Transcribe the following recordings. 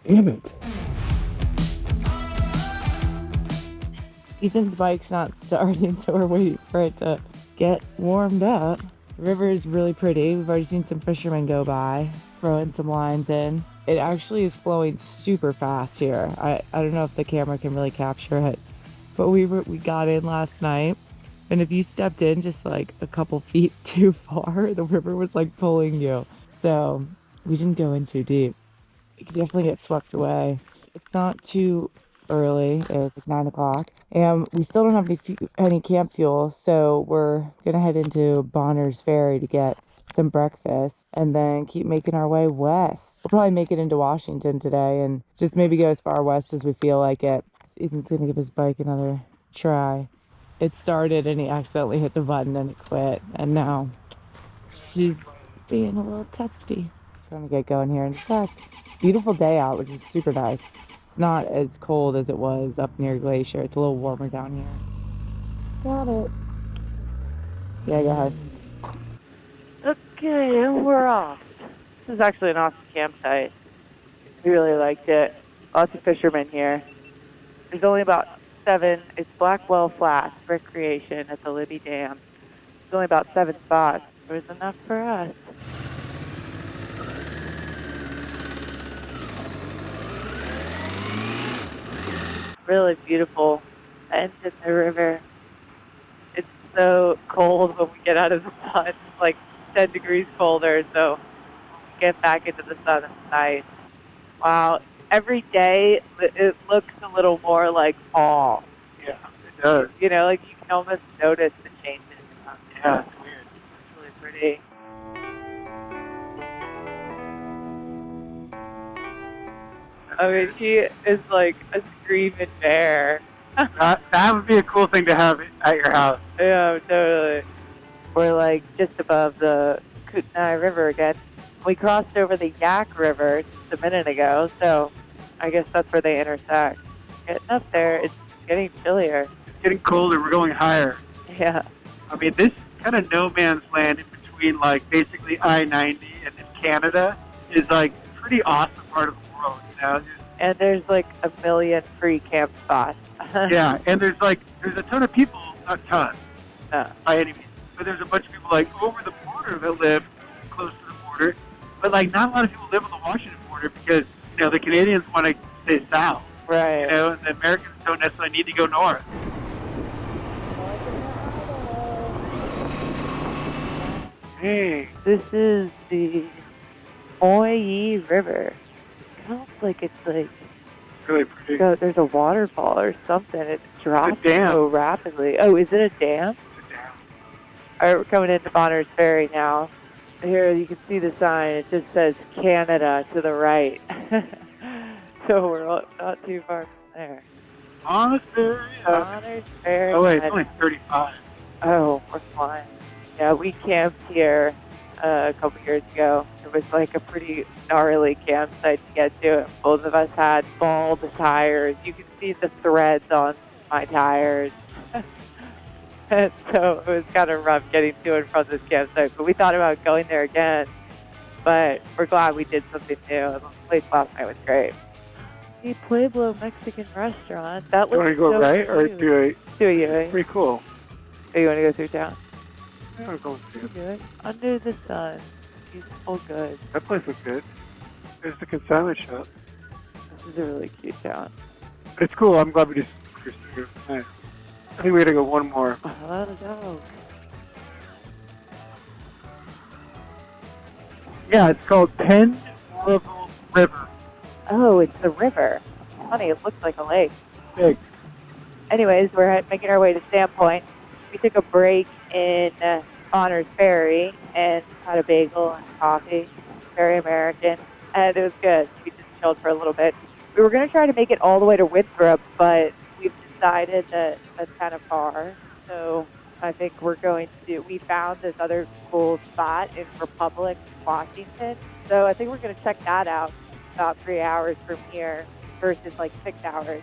Damn it. Ethan's bike's not starting, so we're waiting for it to get warmed up. The river is really pretty. We've already seen some fishermen go by, throwing some lines in. It actually is flowing super fast here. I don't know if the camera can really capture it, but we got in last night, and if you stepped in just like a couple feet too far, the river was like pulling you. So we didn't go in too deep. You could definitely get swept away. It's not too early. It's 9 o'clock, and we still don't have any camp fuel, so we're gonna head into Bonner's Ferry to get some breakfast and then keep making our way west. We'll probably make it into Washington today and just maybe go as far west as we feel like it. Ethan's gonna give his bike another try. It started and he accidentally hit the button and it quit, and now she's being a little testy. Trying to get going here in a sec. Beautiful day out, which is super nice. It's not as cold as it was up near Glacier. It's a little warmer down here. Got it. Yeah, go ahead. Okay, and we're off. This is actually an awesome campsite. We really liked it. Lots of fishermen here. There's only about 7. It's Blackwell Flats Recreation at the Libby Dam. There's only about 7 spots. There was enough for us. Really beautiful end in the river. It's so cold when we get out of the sun. It's like 10 degrees colder, so when we get back into the sun, it's nice. Wow. Every day, it looks a little more like fall. Yeah, it does. You know, like you can almost notice the changes. Yeah, it's weird. It's really pretty. I mean, she is like a screaming bear. That would be a cool thing to have at your house. Yeah, totally. We're like just above the KATANA River again. We crossed over the Yak River just a minute ago, so I guess that's where they intersect. Getting up there, it's getting chillier. It's getting colder. We're going higher. Yeah. I mean, this kind of no man's land in between, like, basically I-90 and then Canada is, like, a pretty awesome part of the world, you know? And there's like a million free camp spots. Yeah, and there's a ton of people, not tons, by any means, but there's a bunch of people, like, over the border that live close to the border, but, like, not a lot of people live on the Washington border because, you know, the Canadians want to stay south. Right. You know, and the Americans don't necessarily need to go north. Hey, this is the Oye River. It sounds like it's like Really pretty. there's a waterfall or something. It drops dam. so rapidly. Oh, is it a dam? It's a dam. All right, we're coming into Bonner's Ferry now. Here you can see the sign. It just says Canada to the right. So we're not too far from there. Bonner's Ferry. Bonner's Ferry. Oh wait, it's only 35. Oh, we're flying. Yeah, we camped here a couple years ago. It was like a pretty gnarly campsite to get to. Both of us had bald tires. You can see the threads on my tires. And so it was kind of rough getting to and from this campsite. But we thought about going there again. But we're glad we did something new. The place last night was great. The Pueblo Mexican restaurant. That looks You want to go so right or cute. do a Ewing. pretty cool? Oh, you want to go through town? Yeah, we're going to. Good. Under the sun. Beautiful good. That place looks good. There's the consignment shop. This is a really cute town. It's cool. I'm glad we just cruised through. Nice. I think we gotta go one more. Let's go. Yeah, it's called Penn River. Oh, it's the river. Funny, it looks like a lake. Big. Anyways, we're making our way to Sandpoint. We took a break in Bonner's Ferry and had a bagel and coffee. Very American. And it was good. We just chilled for a little bit. We were going to try to make it all the way to Winthrop, but we've decided that that's kind of far. So I think we're going to, we found this other cool spot in Republic, Washington. So I think we're going to check that out about 3 hours from here versus like 6 hours.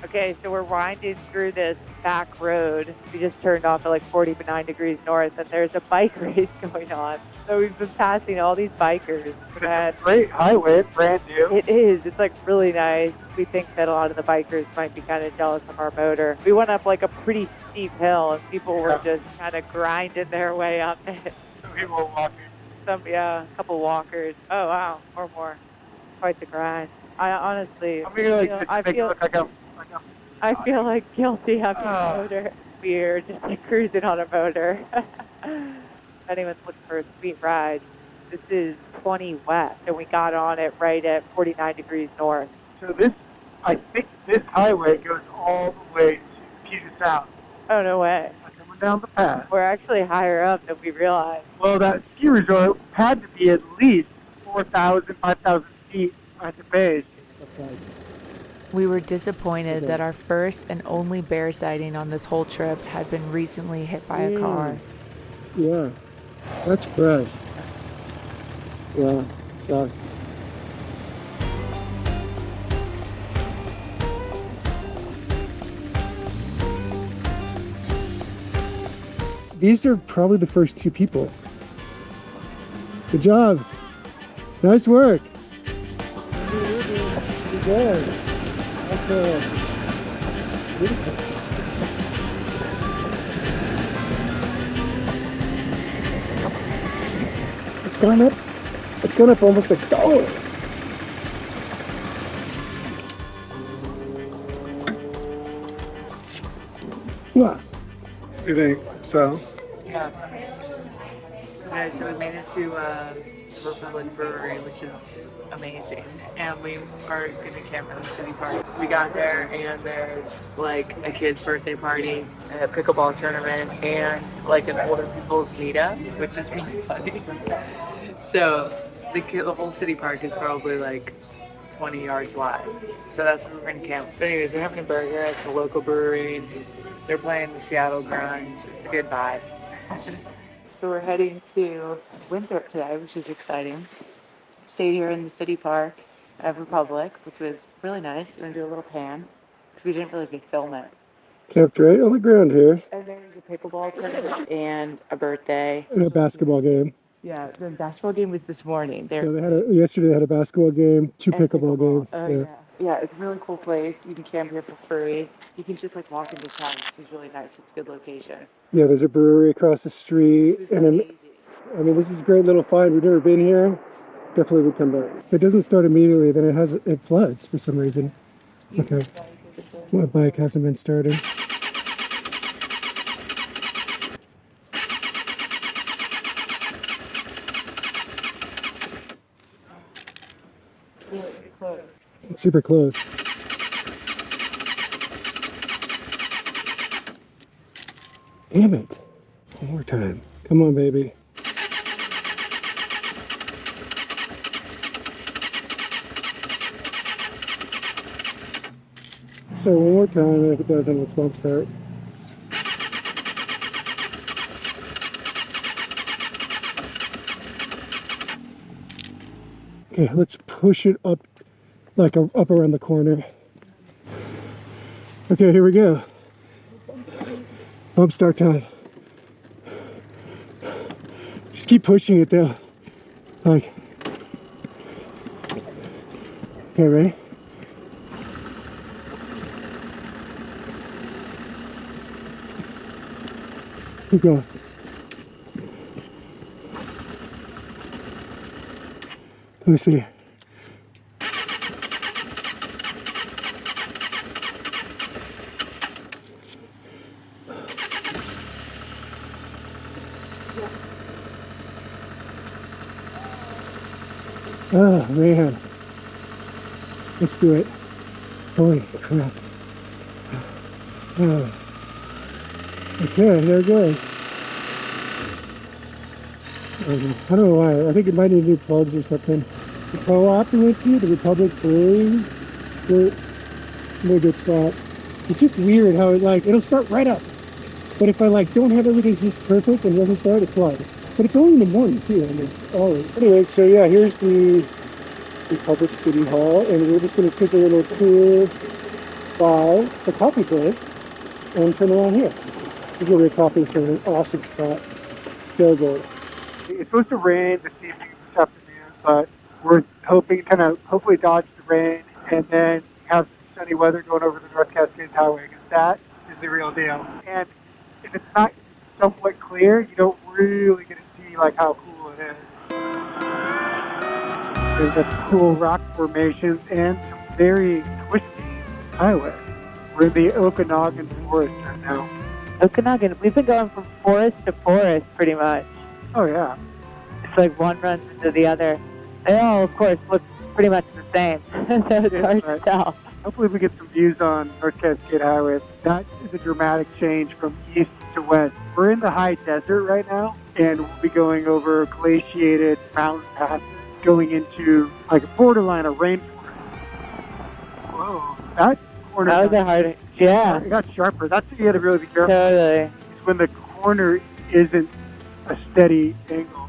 Okay, so we're winding through this back road. We just turned off at like 49 degrees north, and there's a bike race going on. So we've been passing all these bikers. But it's a great highway, it's brand new. It is. It's like really nice. We think that a lot of the bikers might be kind of jealous of our motor. We went up like a pretty steep hill, and people were just kind of grinding their way up it. Some people were walking. A couple walkers. Oh wow, or more. Quite the grind. I honestly, I'm here like I feel like guilty having a motor. We're just like cruising on a motor. If anyone's looking for a sweet ride, this is 20 west, and we got on it right at 49 degrees north. So I think this highway goes all the way to Puget Sound. Oh, no way. Coming down the path. We're actually higher up than we realized. Well, that ski resort had to be at least 4,000, 5,000 feet at the base. We were disappointed that our first and only bear sighting on this whole trip had been recently hit by a car. Yeah, that's fresh. Yeah, it sucks. These are probably the first two people. Good job. Nice work. Good job. Beautiful. It's gone up almost $1. What do you think? So? Yeah. Okay, so we made it to Republic Brewery, which is amazing, and we are going to camp in the city park. We got there, and there's like a kid's birthday party, a pickleball tournament, and like an older people's meetup, which is really funny. So the whole city park is probably like 20 yards wide, so that's where we're going to camp. But anyways, we're having a burger at the local brewery. They're playing the Seattle grunge. It's a good vibe. So we're heading to Winthrop today, which is exciting. Stayed here in the city park of Republic, which was really nice. We're gonna do a little pan because we didn't really film it. Camped right on the ground here. And there was a pickleball tournament and a birthday. And a basketball game. Yeah, the basketball game was this morning. Yesterday they had a basketball game, two pickleball games. Oh, yeah, it's a really cool place. You can camp here for free. You can just like walk into town, which is really nice. It's a good location. Yeah, there's a brewery across the street. This is a great little find. We've never been here. Definitely would come back. If it doesn't start immediately, then it floods for some reason. Okay. My bike hasn't been started. It's super close. Damn it. One more time. Come on, baby. So one more time, and if it doesn't, let's bump start. Okay, let's push it up, up around the corner. Okay, here we go. Bump start time. Just keep pushing it though. Okay, ready? Keep going. Let me see. Oh man. Let's do it. Holy crap. Oh. Okay, there it goes. I don't know why. I think it might need new plugs or something. The co-op we went to, the Republic Brewery, we're in a good spot. It's just weird how it'll start right up. But if I don't have everything just perfect and it doesn't start, it flies. But it's only in the morning too, always. Anyway, so yeah, here's the Republic City Hall, and we're just gonna take a little tour by the coffee place and turn around here. This is where we're coffee is an awesome spot. So good. It's supposed to rain this evening, this afternoon, but we're hoping hopefully dodge the rain and then have some sunny weather going over the North Cascade Highway, because that is the real deal. And if it's not somewhat clear, you don't really get to see like how cool it is. There's a cool rock formations and some very twisty highway. We're in the Okanagan Forest right now. Okanagan, we've been going from forest to forest pretty much. Oh yeah. It's like one runs into the other. They all, of course, look pretty much the same. So it's hard to tell. Hopefully we get some views on North Cascade Highway. That is a dramatic change from east to west. We're in the high desert right now, and we'll be going over glaciated mountain passes, going into like a borderline of rainforest. Whoa, that corner. That was a hard. Yeah. It got sharper. That's what you got to really be careful. Totally. It's when the corner isn't a steady angle.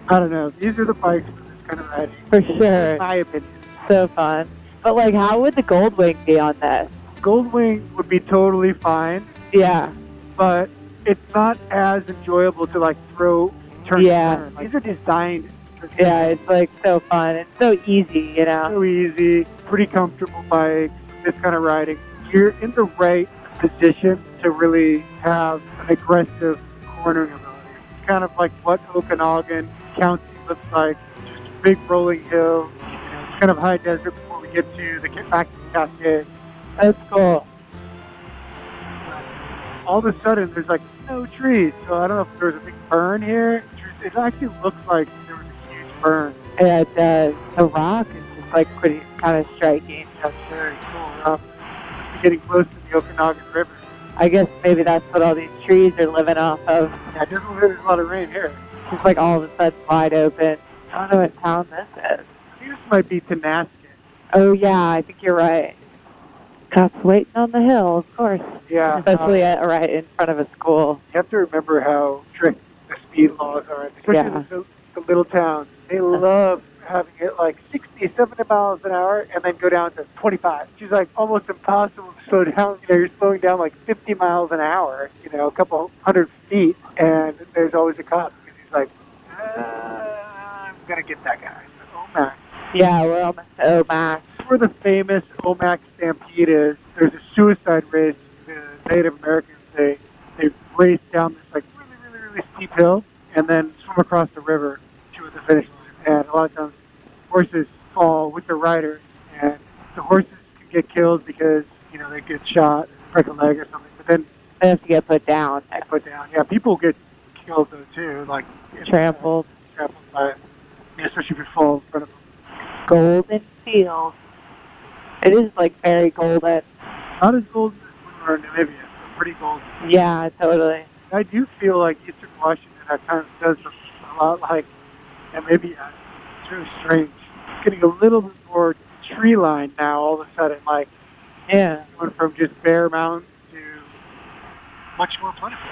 I don't know. These are the bikes for this kind of riding. For sure. In my opinion. So fun. But like, how would the Goldwing be on this? Goldwing would be totally fine. Yeah. But it's not as enjoyable to like throw turn. Yeah. Turn. Like, these are designed. Yeah, it's like so fun. It's so easy, you know. So easy, pretty comfortable bike. This kind of riding. You're in the right position to really have an aggressive cornering ability. It's kind of like what Okanagan County looks like. Just a big rolling hill. It's kind of high desert before we get to back to the Cascade. That's cool. All of a sudden, there's like no trees. So I don't know if there's a big burn here. It actually looks like there was a huge burn. Yeah, it does. The rock is just like pretty kind of striking. That's very cool. Getting close to the Okanagan River. I guess maybe that's what all these trees are living off of. Yeah, definitely there's a lot of rain here. It's just like all of a sudden wide open. I don't know what town this is. I think this might be Tanasket. Oh yeah, I think you're right. Cops waiting on the hill, of course. Yeah. Especially right in front of a school. You have to remember how strict the speed laws are, especially the little towns. They love having it like 60, 70 miles an hour and then go down to 25. Which is like almost impossible to slow down. You know, you're slowing down like 50 miles an hour, you know, a couple hundred feet, and there's always a cop because he's like, I'm going to get that guy. Omac. Yeah, we're almost to Omac. Where the famous Omac Stampede is, there's a suicide race. The Native Americans, they race down this like really steep hill and then swim across the river to the finish line. And a lot of times horses fall with the riders, and the horses can get killed because, you know, they get shot, break a leg or something. But then they have to get put down. Yeah, people get killed though too, like trampled by, especially if you fall in front of them. Golden fields. It is like very golden. Not as golden as when we were in Namibia, but pretty golden. Yeah, totally. I do feel like Eastern Washington at times does look a lot like Namibia. It's really strange. It's getting a little bit more tree line now all of a sudden. Like, yeah, going from just bare mountains to much more plentiful.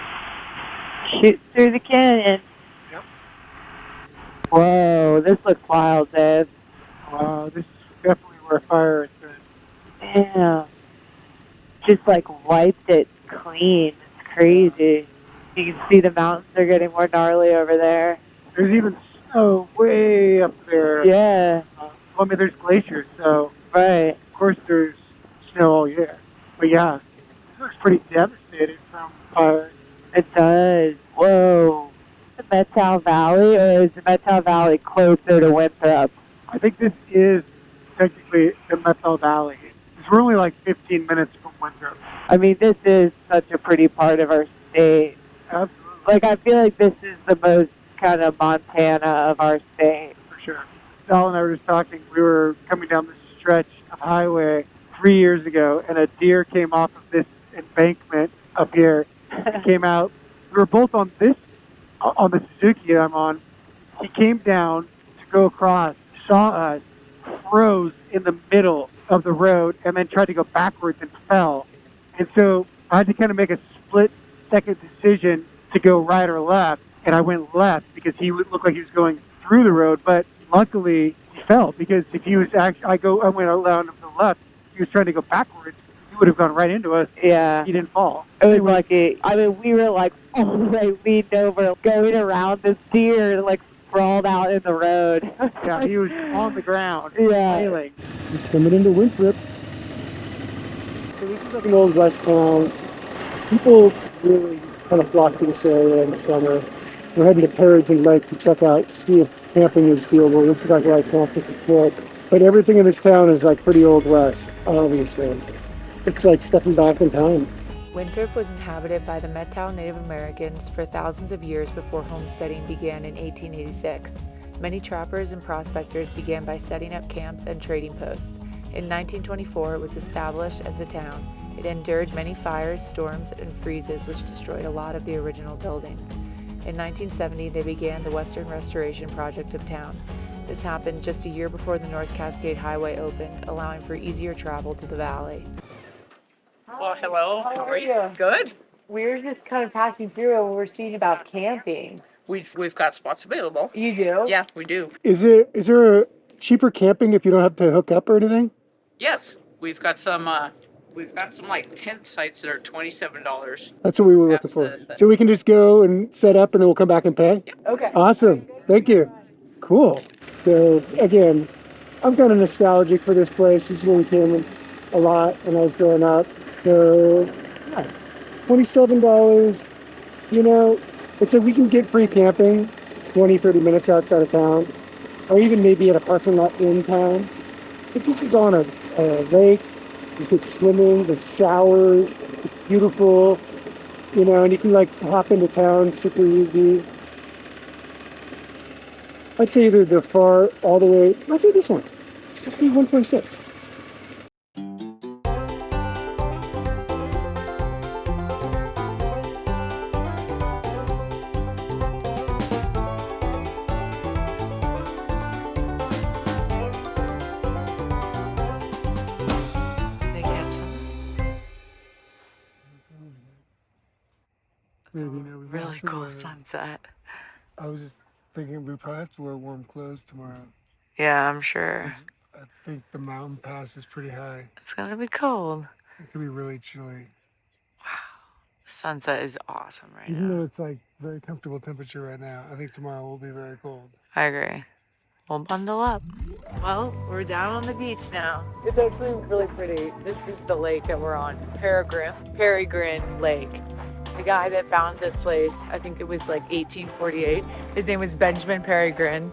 Shoot through the canyon. Yep. Whoa, this looks wild, Dave. Wow, this is definitely where fire has been. Yeah. Just like wiped it clean. It's crazy. You can see the mountains are getting more gnarly over there. There's even snow way up there. Yeah. Well, I mean, there's glaciers, so right. Of course there's snow all year. But yeah, this looks pretty devastating from fire. It does. Whoa. The Methow Valley, or is the Methow Valley closer to Winthrop? I think this is technically the Methow Valley. Because we're only like 15 minutes from Winthrop. I mean, this is such a pretty part of our state. Absolutely. Like, I feel like this is the most kind of Montana of our state. For sure. Sal and I were just talking. We were coming down this stretch of highway 3 years ago, and a deer came off of this embankment up here. He came out. We were both on the Suzuki I'm on. He came down to go across, saw us, froze in the middle of the road, and then tried to go backwards and fell. And so I had to kind of make a split-second decision to go right or left, and I went left because he would look like he was going through the road, but luckily he fell because if he was actually, I went around to the left, he was trying to go backwards, would have gone right into us. Yeah. He didn't fall. It was lucky. I mean, we were like all the way leaned over, going around this deer, like sprawled out in the road. Yeah, he was on the ground, Yeah. flailing. Just coming into Winthrop. So this is like an old west town. People really kind of flock to this area in the summer. We're heading to Pearrygin Lake to check out, see if camping is doable. This is like where I camped as a kid. But everything in this town is like pretty old west, obviously. It's like stepping back in time. Winthrop was inhabited by the Methow Native Americans for thousands of years before homesteading began in 1886. Many trappers and prospectors began by setting up camps and trading posts. In 1924, it was established as a town. It endured many fires, storms, and freezes, which destroyed a lot of the original buildings. In 1970, they began the Western Restoration Project of town. This happened just a year before the North Cascade Highway opened, allowing for easier travel to the valley. Well, hello. How are you? Good. We're just kind of passing through and we're seeing about camping. We've got spots available. You do? Yeah, we do. Is there a cheaper camping if you don't have to hook up or anything? Yes, we've got some like tent sites that are $27. That's what we were looking for. So we can just go and set up and then we'll come back and pay? Yeah. Okay. Awesome. Thank you. Cool. So again, I'm kind of nostalgic for this place. This is where we came a lot when I was growing up. So yeah, $27, you know, it's we can get free camping 20-30 minutes outside of town, or even maybe at a parking lot in town. But this is on a lake. There's good swimming, there's showers, it's beautiful, you know, and you can like hop into town super easy. I'd say either the far all the way, let's say this one. Let's just see 1.6. Really cool sunset. I was just thinking we probably have to wear warm clothes tomorrow. Yeah, I'm sure. I think the mountain pass is pretty high. It's gonna be cold. It could be really chilly. The sunset is awesome right Even now. though it's like very comfortable temperature right now, I think tomorrow will be very cold. I agree. We'll bundle up. Well, we're down on the beach now. It's actually really pretty. This is the lake that we're on, Pearrygin Lake. The guy that found this place, I think it was like 1848. His name was Benjamin Pearrygin,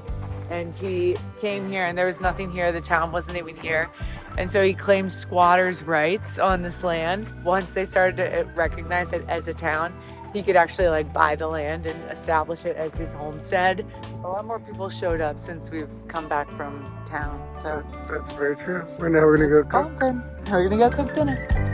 and he came here and there was nothing here. The town wasn't even here. And so he claimed squatters' rights on this land. Once they started to recognize it as a town, he could actually like buy the land and establish it as his homestead. A lot more people showed up since we've come back from town. So That's very true. Right now we're gonna go cook. We're gonna go cook dinner.